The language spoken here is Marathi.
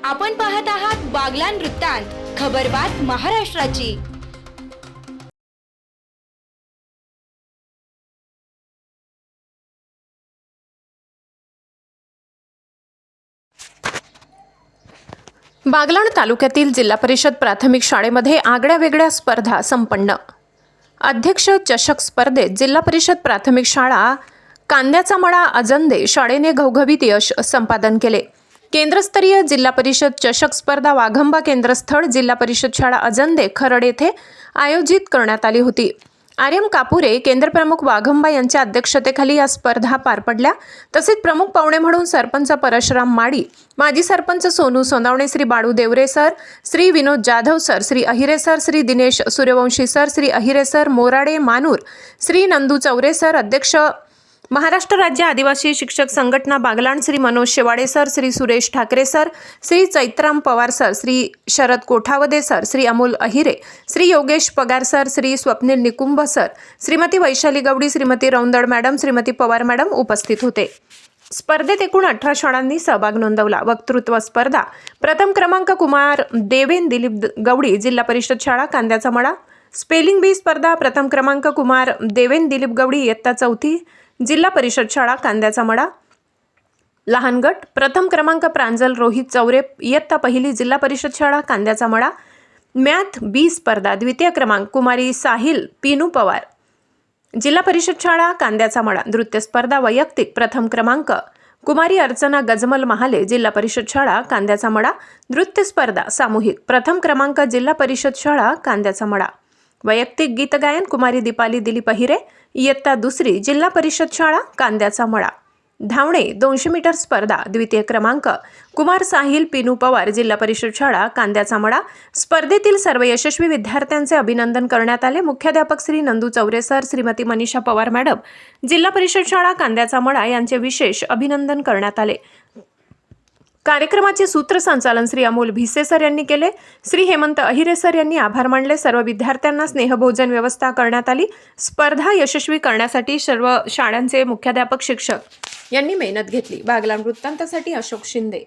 आपण पाहत आहात बागलाण वृत्तांत, खबरबात महाराष्ट्राची। बागलाण तालुक्यातील जिल्हा परिषद प्राथमिक शाळेमध्ये आगळ्यावेगळ्या स्पर्धा संपन्न। अध्यक्ष चषक स्पर्धेत जिल्हा परिषद प्राथमिक शाळा कांद्याचा मळा अजंदे शाळेने घवघवीत यश संपादन केले। केंद्रस्तरीय जिल्हा परिषद चषक स्पर्धा वाघंबा केंद्रस्थळ जिल्हा परिषद शाळा अजंदे खरड येथे आयोजित करण्यात आली होती। आर्यम कापुरे केंद्रप्रमुख वाघंबा यांच्या अध्यक्षतेखाली या स्पर्धा पार पडल्या। तसेच प्रमुख पाहुणे म्हणून सरपंच परशुराम माडी, माजी sarpanch Sonu Sonawane, Shri Balu Deore sir, Shri Vinod Jadhav sir, Shri Ahire sir, Shri Dinesh Suryavanshi sir, Shri Ahire sir, Morade Manur, Shri Nandu Chaure sir, अध्यक्ष महाराष्ट्र राज्य आदिवासी शिक्षक संघटना Baglan Shri Manoj Shewade sir, Shri Suresh Thakre sir, Shri Chaitram Pawar sir, Shri Sharad Kothavade sir, Shri Amol Ahire, Shri Yogesh Pagar sir, Shri Swapnil Nikumbh sir, Shrimati Vaishali Gawadi, Shrimati रौंदड madam, Shrimati Pawar madam उपस्थित होते। स्पर्धेत एकूण 18 शाळांनी सहभाग नोंदवला। वक्तृत्व स्पर्धा प्रथम क्रमांक कुमार देवेन दिलीप गवडी जिल्हा परिषद शाळा कांद्याचा मळा। स्पेलिंग बी स्पर्धा प्रथम क्रमांक कुमार देवेन दिलीप गवडी इयत्ता 4थी जिल्हा परिषद शाळा कांद्याचा मळा। लहान गट प्रथम क्रमांक प्रांजल रोहित चौरे इयत्ता 1 जिल्हा परिषद शाळा कांद्याचा मळा। मॅथ बी स्पर्धा द्वितीय क्रमांक कुमारी साहिल पीनू पवार जिल्हा परिषद शाळा कांद्याचा मळा। नृत्य स्पर्धा वैयक्तिक प्रथम क्रमांक कुमारी अर्चना गजमल महाले जिल्हा परिषद शाळा कांद्याचा मळा। नृत्य स्पर्धा सामूहिक प्रथम क्रमांक जिल्हा परिषद शाळा कांद्याचा मळा। वैयक्तिक गीत गायन कुमारी दीपाली दिलीप अहिरे इयत्ता 2 जिल्हा परिषद शाळा कांद्याचा मळा। धावणे 200 मीटर स्पर्धा द्वितीय क्रमांक कुमार साहिल पीनू पवार जिल्हा परिषद शाळा कांद्याचा मळा। स्पर्धेतील सर्व यशस्वी विद्यार्थ्यांचे अभिनंदन करण्यात आले। मुख्याध्यापक श्री नंदू चौरे सर, श्रीमती मनीषा पवार मॅडम जिल्हा परिषद शाळा कांद्याचा मळा यांचे विशेष अभिनंदन करण्यात आले। कार्यक्रमाचे सूत्रसंचालन श्री अमोल भिसे सर यांनी केले। श्री हेमंत अहिरे सर यांनी आभार मानले। सर्व विद्यार्थ्यांना स्नेहभोजन व्यवस्था करण्यात आली। स्पर्धा यशस्वी करण्यासाठी सर्व शाळांचे मुख्याध्यापक शिक्षक यांनी मेहनत घेतली। बागलाण वृत्तांतासाठी अशोक शिंदे।